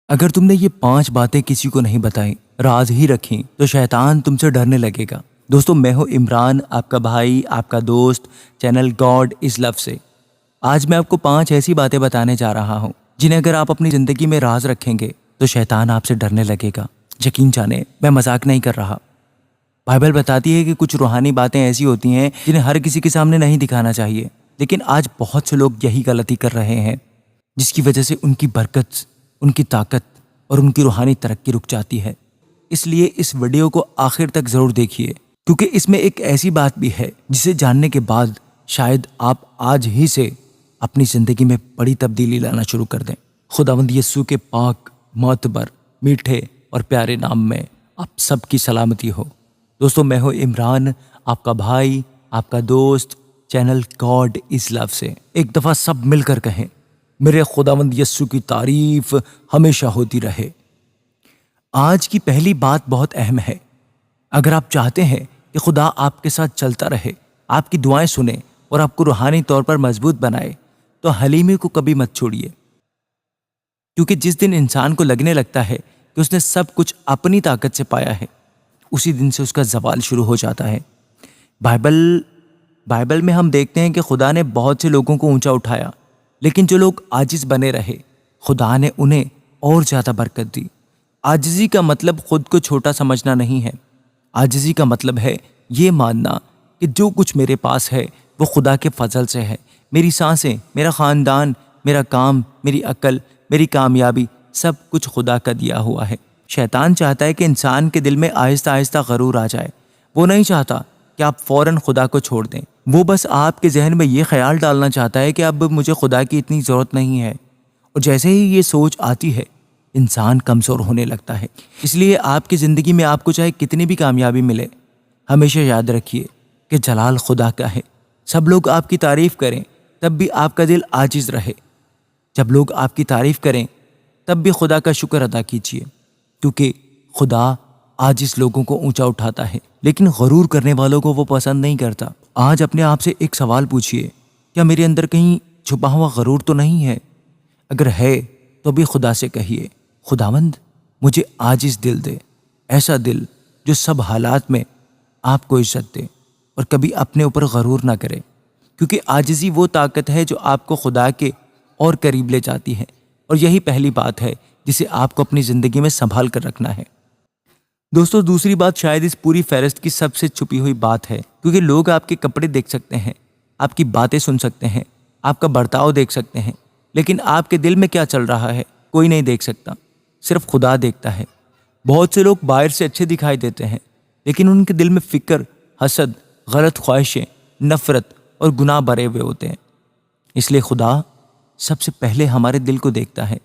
اگر تم نے یہ 5 باتیں کسی کو نہیں بتائیں، راز ہی رکھیں، تو شیطان تم سے ڈرنے لگے گا۔ دوستو، میں ہوں عمران، آپ کا بھائی، آپ کا دوست، چینل گاڈ از لو سے۔ آج میں آپ کو 5 ایسی باتیں بتانے جا رہا ہوں جنہیں اگر آپ اپنی زندگی میں راز رکھیں گے تو شیطان آپ سے ڈرنے لگے گا۔ یقین جانیں، میں مذاق نہیں کر رہا۔ بائبل بتاتی ہے کہ کچھ روحانی باتیں ایسی ہوتی ہیں جنہیں ہر کسی کے سامنے نہیں دکھانا چاہیے، لیکن آج بہت سے لوگ یہی غلطی کر رہے ہیں، جس کی وجہ سے ان کی برکت، ان کی طاقت اور ان کی روحانی ترقی رک جاتی ہے۔ اس لیے اس ویڈیو کو آخر تک ضرور دیکھیے، کیونکہ اس میں ایک ایسی بات بھی ہے جسے جاننے کے بعد شاید آپ آج ہی سے اپنی زندگی میں بڑی تبدیلی لانا شروع کر دیں۔ خداوند یسوع کے پاک، معتبر، میٹھے اور پیارے نام میں آپ سب کی سلامتی ہو۔ دوستو، میں ہوں عمران، آپ کا بھائی، آپ کا دوست، چینل گاڈ از لو سے۔ ایک دفعہ سب مل کر کہیں، میرے خداوند یسوع کی تعریف ہمیشہ ہوتی رہے۔ آج کی پہلی بات بہت اہم ہے۔ اگر آپ چاہتے ہیں کہ خدا آپ کے ساتھ چلتا رہے، آپ کی دعائیں سنے اور آپ کو روحانی طور پر مضبوط بنائے، تو حلیمی کو کبھی مت چھوڑیے، کیونکہ جس دن انسان کو لگنے لگتا ہے کہ اس نے سب کچھ اپنی طاقت سے پایا ہے، اسی دن سے اس کا زوال شروع ہو جاتا ہے۔ بائبل میں ہم دیکھتے ہیں کہ خدا نے بہت سے لوگوں کو اونچا اٹھایا، لیکن جو لوگ عاجز بنے رہے، خدا نے انہیں اور زیادہ برکت دی۔ عاجزی کا مطلب خود کو چھوٹا سمجھنا نہیں ہے۔ عاجزی کا مطلب ہے یہ ماننا کہ جو کچھ میرے پاس ہے وہ خدا کے فضل سے ہے۔ میری سانسیں، میرا خاندان، میرا کام، میری عقل، میری کامیابی، سب کچھ خدا کا دیا ہوا ہے۔ شیطان چاہتا ہے کہ انسان کے دل میں آہستہ آہستہ غرور آ جائے۔ وہ نہیں چاہتا کہ آپ فوراً خدا کو چھوڑ دیں۔ وہ بس آپ کے ذہن میں یہ خیال ڈالنا چاہتا ہے کہ اب مجھے خدا کی اتنی ضرورت نہیں ہے، اور جیسے ہی یہ سوچ آتی ہے، انسان کمزور ہونے لگتا ہے۔ اس لیے آپ کی زندگی میں آپ کو چاہے کتنی بھی کامیابی ملے، ہمیشہ یاد رکھیے کہ جلال خدا کا ہے۔ سب لوگ آپ کی تعریف کریں تب بھی آپ کا دل عاجز رہے۔ جب لوگ آپ کی تعریف کریں تب بھی خدا کا شکر ادا کیجیے، کیونکہ خدا عاجز لوگوں کو اونچا اٹھاتا ہے، لیکن غرور کرنے والوں کو وہ پسند نہیں کرتا۔ آج اپنے آپ سے ایک سوال پوچھیے، کیا میرے اندر کہیں چھپا ہوا غرور تو نہیں ہے؟ اگر ہے تو بھی خدا سے کہیے، خداوند مجھے عاجز دل دے، ایسا دل جو سب حالات میں آپ کو عزت دے اور کبھی اپنے اوپر غرور نہ کرے، کیونکہ عاجزی وہ طاقت ہے جو آپ کو خدا کے اور قریب لے جاتی ہے، اور یہی پہلی بات ہے جسے آپ کو اپنی زندگی میں سنبھال کر رکھنا ہے۔ دوستو، دوسری بات شاید اس پوری فہرست کی سب سے چھپی ہوئی بات ہے، کیونکہ لوگ آپ کے کپڑے دیکھ سکتے ہیں، آپ کی باتیں سن سکتے ہیں، آپ کا برتاؤ دیکھ سکتے ہیں، لیکن آپ کے دل میں کیا چل رہا ہے کوئی نہیں دیکھ سکتا، صرف خدا دیکھتا ہے۔ بہت سے لوگ باہر سے اچھے دکھائی دیتے ہیں، لیکن ان کے دل میں فکر، حسد، غلط خواہشیں، نفرت اور گناہ بھرے ہوئے ہوتے ہیں۔ اس لیے خدا سب سے پہلے ہمارے دل کو دیکھتا ہے۔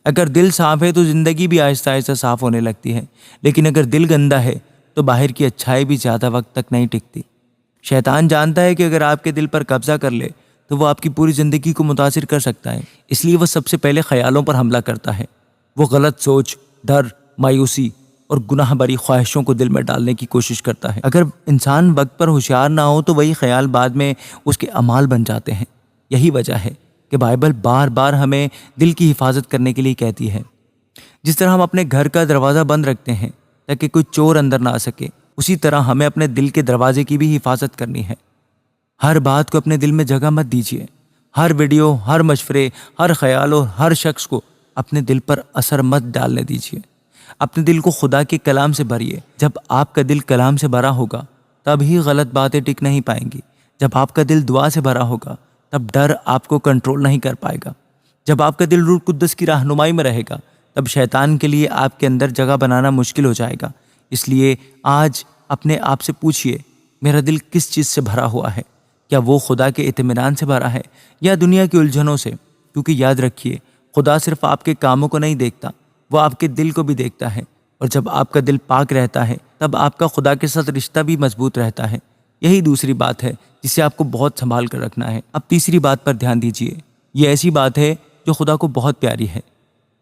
اگر دل صاف ہے تو زندگی بھی آہستہ آہستہ صاف ہونے لگتی ہے، لیکن اگر دل گندا ہے تو باہر کی اچھائی بھی زیادہ وقت تک نہیں ٹکتی۔ شیطان جانتا ہے کہ اگر آپ کے دل پر قبضہ کر لے تو وہ آپ کی پوری زندگی کو متاثر کر سکتا ہے، اس لیے وہ سب سے پہلے خیالوں پر حملہ کرتا ہے۔ وہ غلط سوچ، ڈر، مایوسی اور گناہ بری خواہشوں کو دل میں ڈالنے کی کوشش کرتا ہے۔ اگر انسان وقت پر ہوشیار نہ ہو تو وہی خیال بعد میں اس کے اعمال بن جاتے ہیں۔ یہی وجہ ہے کہ بائبل بار بار ہمیں دل کی حفاظت کرنے کے لیے کہتی ہے۔ جس طرح ہم اپنے گھر کا دروازہ بند رکھتے ہیں تاکہ کوئی چور اندر نہ آ سکے، اسی طرح ہمیں اپنے دل کے دروازے کی بھی حفاظت کرنی ہے۔ ہر بات کو اپنے دل میں جگہ مت دیجیے۔ ہر ویڈیو، ہر مشورے، ہر خیال اور ہر شخص کو اپنے دل پر اثر مت ڈالنے دیجیے۔ اپنے دل کو خدا کے کلام سے بھریے۔ جب آپ کا دل کلام سے بھرا ہوگا تب ہی غلط باتیں ٹک نہیں پائیں گی۔ جب آپ کا دل دعا سے بھرا ہوگا تب ڈر آپ کو کنٹرول نہیں کر پائے گا۔ جب آپ کا دل روح القدس کی رہنمائی میں رہے گا تب شیطان کے لیے آپ کے اندر جگہ بنانا مشکل ہو جائے گا۔ اس لیے آج اپنے آپ سے پوچھئے، میرا دل کس چیز سے بھرا ہوا ہے؟ کیا وہ خدا کے اطمینان سے بھرا ہے یا دنیا کی الجھنوں سے؟ کیونکہ یاد رکھیے، خدا صرف آپ کے کاموں کو نہیں دیکھتا، وہ آپ کے دل کو بھی دیکھتا ہے، اور جب آپ کا دل پاک رہتا ہے تب آپ کا خدا کے ساتھ رشتہ بھی مضبوط رہتا ہے۔ یہی دوسری بات ہے جسے آپ کو بہت سنبھال کر رکھنا ہے۔ اب تیسری بات پر دھیان دیجیے۔ یہ ایسی بات ہے جو خدا کو بہت پیاری ہے،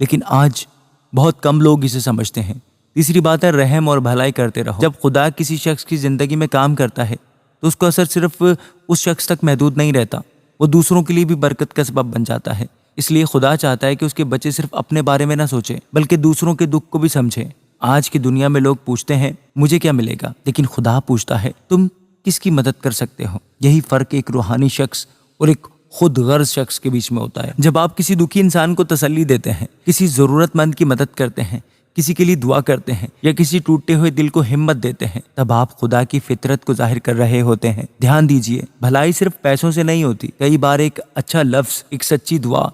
لیکن آج بہت کم لوگ اسے سمجھتے ہیں۔ تیسری بات ہے، رحم اور بھلائی کرتے رہو۔ جب خدا کسی شخص کی زندگی میں کام کرتا ہے تو اس کا اثر صرف اس شخص تک محدود نہیں رہتا، وہ دوسروں کے لیے بھی برکت کا سبب بن جاتا ہے۔ اس لیے خدا چاہتا ہے کہ اس کے بچے صرف اپنے بارے میں نہ سوچیں بلکہ دوسروں کے دکھ کو بھی سمجھیں۔ آج کی دنیا میں لوگ پوچھتے ہیں مجھے کیا ملے گا، لیکن خدا پوچھتا ہے تم کس کی مدد کر سکتے ہو۔ یہی فرق ایک روحانی شخص اور ایک خود غرض شخص کے بیچ میں ہوتا ہے۔ جب آپ کسی دکھی انسان کو تسلی دیتے ہیں، کسی ضرورت مند کی مدد کرتے ہیں، کسی کے لیے دعا کرتے ہیں یا کسی ٹوٹے ہوئے دل کو ہمت دیتے ہیں، تب آپ خدا کی فطرت کو ظاہر کر رہے ہوتے ہیں۔ دھیان دیجئے، بھلائی صرف پیسوں سے نہیں ہوتی، کئی بار ایک اچھا لفظ، ایک سچی دعا،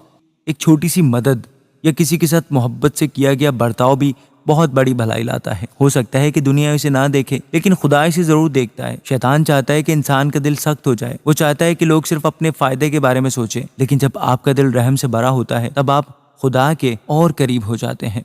ایک چھوٹی سی مدد یا کسی کے ساتھ محبت سے کیا گیا برتاؤ بھی بہت بڑی بھلائی لاتا ہے۔ ہو سکتا ہے کہ دنیا اسے نہ دیکھے لیکن خدا اسے ضرور دیکھتا ہے۔ شیطان چاہتا ہے کہ انسان کا دل سخت ہو جائے، وہ چاہتا ہے کہ لوگ صرف اپنے فائدے کے بارے میں سوچیں، لیکن جب آپ کا دل رحم سے بھرا ہوتا ہے تب آپ خدا کے اور قریب ہو جاتے ہیں۔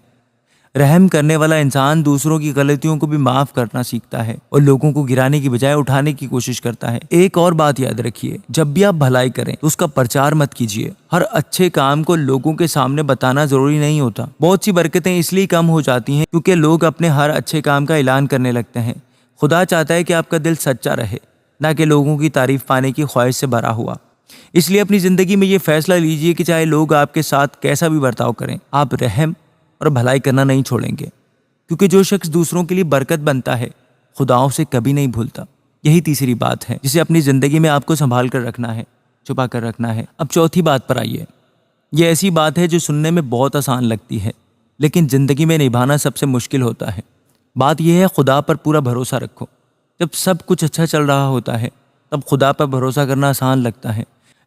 رحم کرنے والا انسان دوسروں کی غلطیوں کو بھی معاف کرنا سیکھتا ہے اور لوگوں کو گرانے کی بجائے اٹھانے کی کوشش کرتا ہے۔ ایک اور بات یاد رکھیے، جب بھی آپ بھلائی کریں تو اس کا پرچار مت کیجیے۔ ہر اچھے کام کو لوگوں کے سامنے بتانا ضروری نہیں ہوتا۔ بہت سی برکتیں اس لیے کم ہو جاتی ہیں کیونکہ لوگ اپنے ہر اچھے کام کا اعلان کرنے لگتے ہیں۔ خدا چاہتا ہے کہ آپ کا دل سچا رہے، نہ کہ لوگوں کی تعریف پانے کی خواہش سے بھرا ہوا۔ اس لیے اپنی زندگی میں یہ فیصلہ لیجیے کہ چاہے لوگ آپ کے ساتھ کیسا بھی برتاؤ کریں، آپ رحم اور بھلائی کرنا نہیں چھوڑیں گے، کیونکہ جو شخص دوسروں کے لیے برکت بنتا ہے خدا اسے کبھی نہیں بھولتا۔ یہی تیسری بات ہے جسے اپنی زندگی میں آپ کو سنبھال کر رکھنا ہے، چھپا کر رکھنا ہے۔ اب چوتھی بات پر آئیے۔ یہ ایسی بات ہے جو سننے میں بہت آسان لگتی ہے لیکن زندگی میں نبھانا سب سے مشکل ہوتا ہے۔ بات یہ ہے، خدا پر پورا بھروسہ رکھو۔ جب سب کچھ اچھا چل رہا ہوتا ہے تب خدا پر بھروسہ کرنا آسان لگتا ہے،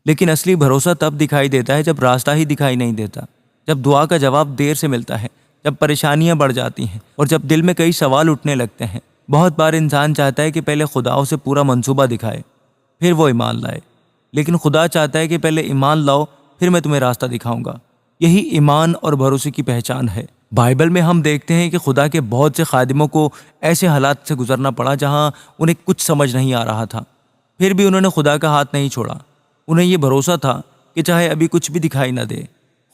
لیکن اصلی بھروسہ تب دکھائی دیتا ہے جب راستہ ہی دکھائی نہیں دیتا، جب دعا کا جواب دیر سے ملتا ہے، جب پریشانیاں بڑھ جاتی ہیں اور جب دل میں کئی سوال اٹھنے لگتے ہیں۔ بہت بار انسان چاہتا ہے کہ پہلے خدا اسے پورا منصوبہ دکھائے پھر وہ ایمان لائے، لیکن خدا چاہتا ہے کہ پہلے ایمان لاؤ پھر میں تمہیں راستہ دکھاؤں گا۔ یہی ایمان اور بھروسے کی پہچان ہے۔ بائبل میں ہم دیکھتے ہیں کہ خدا کے بہت سے خادموں کو ایسے حالات سے گزرنا پڑا جہاں انہیں کچھ سمجھ نہیں آ رہا تھا، پھر بھی انہوں نے خدا کا ہاتھ نہیں چھوڑا۔ انہیں یہ بھروسہ تھا کہ چاہے ابھی کچھ بھی دکھائی نہ دے،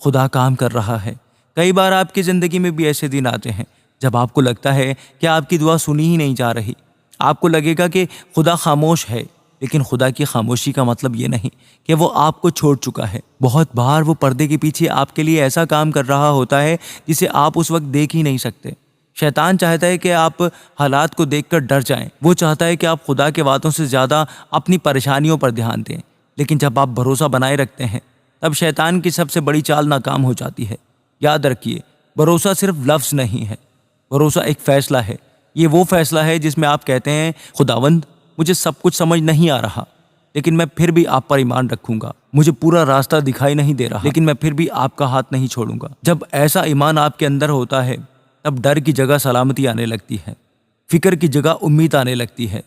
خدا کام کر رہا ہے۔ کئی بار آپ کی زندگی میں بھی ایسے دن آتے ہیں جب آپ کو لگتا ہے کہ آپ کی دعا سنی ہی نہیں جا رہی۔ آپ کو لگے گا کہ خدا خاموش ہے، لیکن خدا کی خاموشی کا مطلب یہ نہیں کہ وہ آپ کو چھوڑ چکا ہے۔ بہت بار وہ پردے کے پیچھے آپ کے لیے ایسا کام کر رہا ہوتا ہے جسے آپ اس وقت دیکھ ہی نہیں سکتے۔ شیطان چاہتا ہے کہ آپ حالات کو دیکھ کر ڈر جائیں، وہ چاہتا ہے کہ آپ خدا کے وعدوں سے زیادہ اپنی پریشانیوں پر دھیان دیں، لیکن جب آپ بھروسہ بنائے رکھتے ہیں تب شیطان کی سب سے بڑی چال ناکام ہو جاتی ہے۔ یاد رکھیے، بھروسہ صرف لفظ نہیں ہے، بھروسہ ایک فیصلہ ہے۔ یہ وہ فیصلہ ہے جس میں آپ کہتے ہیں خداوند مجھے سب کچھ سمجھ نہیں آ رہا لیکن میں پھر بھی آپ پر ایمان رکھوں گا، مجھے پورا راستہ دکھائی نہیں دے رہا لیکن میں پھر بھی آپ کا ہاتھ نہیں چھوڑوں گا۔ جب ایسا ایمان آپ کے اندر ہوتا ہے تب ڈر کی جگہ سلامتی آنے لگتی ہے، فکر کی جگہ امید آنے لگتی ہے،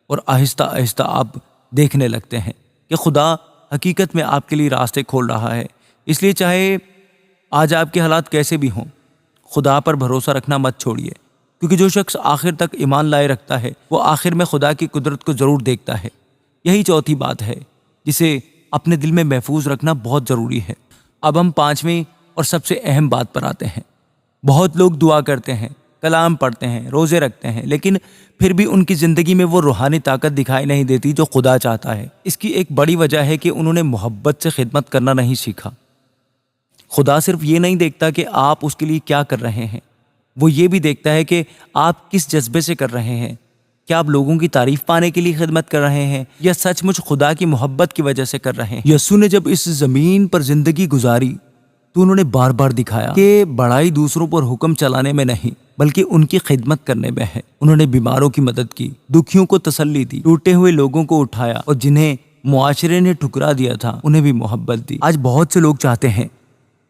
اور آہستہ آہستہ آپ دیکھنے لگتے ہیں کہ خدا حقیقت میں آپ کے لیے راستے کھول رہا ہے۔ اس لیے چاہے آج آپ کے حالات کیسے بھی ہوں، خدا پر بھروسہ رکھنا مت چھوڑیے، کیونکہ جو شخص آخر تک ایمان لائے رکھتا ہے وہ آخر میں خدا کی قدرت کو ضرور دیکھتا ہے۔ یہی چوتھی بات ہے جسے اپنے دل میں محفوظ رکھنا بہت ضروری ہے۔ اب ہم پانچویں اور سب سے اہم بات پر آتے ہیں۔ بہت لوگ دعا کرتے ہیں، کلام پڑھتے ہیں، روزے رکھتے ہیں، لیکن پھر بھی ان کی زندگی میں وہ روحانی طاقت دکھائی نہیں دیتی جو خدا چاہتا ہے۔ اس کی ایک بڑی وجہ ہے کہ انہوں نے محبت سے خدمت کرنا نہیں سیکھا۔ خدا صرف یہ نہیں دیکھتا کہ آپ اس کے لیے کیا کر رہے ہیں، وہ یہ بھی دیکھتا ہے کہ آپ کس جذبے سے کر رہے ہیں۔ کیا آپ لوگوں کی تعریف پانے کے لیے خدمت کر رہے ہیں یا سچ مچ خدا کی محبت کی وجہ سے کر رہے ہیں؟ یسوع نے جب اس زمین پر زندگی گزاری تو انہوں نے بار بار دکھایا کہ بڑائی دوسروں پر حکم چلانے میں نہیں بلکہ ان کی خدمت کرنے میں ہے۔ انہوں نے بیماروں کی مدد کی، دکھیوں کو تسلی دی، ٹوٹے ہوئے لوگوں کو اٹھایا، اور جنہیں معاشرے نے ٹھکرا دیا تھا انہیں بھی محبت دی۔ آج بہت سے لوگ چاہتے ہیں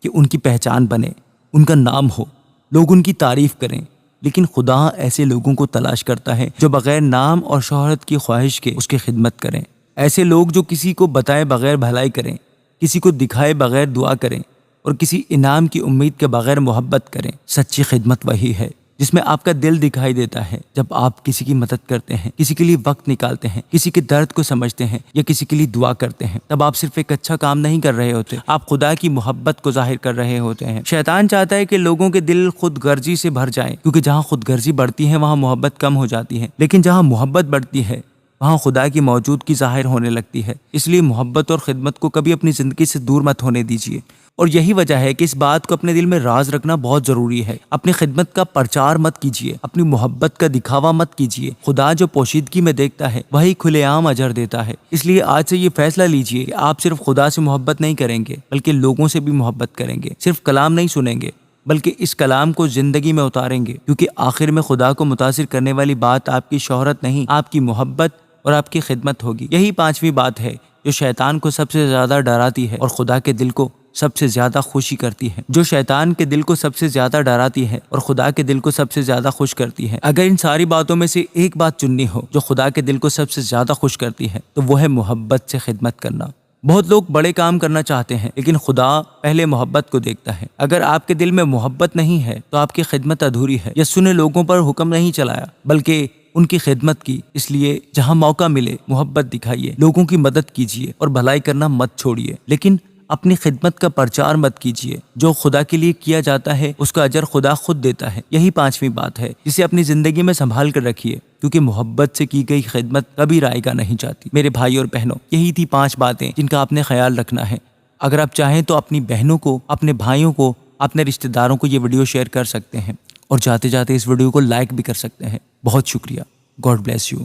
کہ ان کی پہچان بنے، ان کا نام ہو، لوگ ان کی تعریف کریں، لیکن خدا ایسے لوگوں کو تلاش کرتا ہے جو بغیر نام اور شہرت کی خواہش کے اس کی خدمت کریں۔ ایسے لوگ جو کسی کو بتائے بغیر بھلائی کریں، کسی کو دکھائے بغیر دعا کریں اور کسی انعام کی امید کے بغیر محبت کریں۔ سچی خدمت وہی ہے جس میں آپ کا دل دکھائی دیتا ہے۔ جب آپ کسی کی مدد کرتے ہیں، کسی کے لیے وقت نکالتے ہیں، کسی کے درد کو سمجھتے ہیں یا کسی کے لیے دعا کرتے ہیں، تب آپ صرف ایک اچھا کام نہیں کر رہے ہوتے، آپ خدا کی محبت کو ظاہر کر رہے ہوتے ہیں۔ شیطان چاہتا ہے کہ لوگوں کے دل خود غرضی سے بھر جائیں، کیونکہ جہاں خود غرضی بڑھتی ہے وہاں محبت کم ہو جاتی ہے، لیکن جہاں محبت بڑھتی ہے وہاں خدا کی موجودگی ظاہر ہونے لگتی ہے۔ اس لیے محبت اور خدمت کو کبھی اپنی زندگی سے دور مت ہونے دیجیے۔ اور یہی وجہ ہے کہ اس بات کو اپنے دل میں راز رکھنا بہت ضروری ہے۔ اپنی خدمت کا پرچار مت کیجیے، اپنی محبت کا دکھاوا مت کیجیے۔ خدا جو پوشیدگی میں دیکھتا ہے وہی کھلے عام اجر دیتا ہے۔ اس لیے آج سے یہ فیصلہ لیجیے کہ آپ صرف خدا سے محبت نہیں کریں گے بلکہ لوگوں سے بھی محبت کریں گے۔ صرف کلام نہیں سنیں گے بلکہ اس کلام کو زندگی میں اتاریں گے، کیونکہ آخر میں خدا کو متاثر کرنے والی بات آپ کی شہرت نہیں، آپ کی محبت اور آپ کی خدمت ہوگی۔ یہی پانچویں بات ہے جو شیطان کو سب سے زیادہ ڈراتی ہے اور خدا کے دل کو سب سے زیادہ خوشی کرتی ہے، جو شیطان کے دل کو سب سے زیادہ ڈراتی ہے اور خدا کے دل کو سب سے زیادہ خوش کرتی ہے۔ اگر ان ساری باتوں میں سے ایک بات چننی ہو جو خدا کے دل کو سب سے زیادہ خوش کرتی ہے تو وہ ہے محبت سے خدمت کرنا۔ بہت لوگ بڑے کام کرنا چاہتے ہیں لیکن خدا پہلے محبت کو دیکھتا ہے۔ اگر آپ کے دل میں محبت نہیں ہے تو آپ کی خدمت ادھوری ہے۔ یا سنے لوگوں پر حکم نہیں چلایا بلکہ ان کی خدمت کی۔ اس لیے جہاں موقع ملے محبت دکھائیے، لوگوں کی مدد کیجیے اور بھلائی کرنا مت چھوڑیے، لیکن اپنی خدمت کا پرچار مت کیجیے۔ جو خدا کے لیے کیا جاتا ہے اس کا اجر خدا خود دیتا ہے۔ یہی پانچویں بات ہے جسے اپنی زندگی میں سنبھال کر رکھیے، کیونکہ محبت سے کی گئی خدمت کبھی رائگاں نہیں جاتی۔ میرے بھائی اور بہنوں، یہی تھی 5 باتیں جن کا آپ نے خیال رکھنا ہے۔ اگر آپ چاہیں تو اپنی بہنوں کو، اپنے بھائیوں کو، اپنے رشتہ داروں کو یہ ویڈیو شیئر کر سکتے ہیں اور جاتے جاتے اس ویڈیو کو لائک بھی کر سکتے ہیں۔ بہت شکریہ۔ God bless you.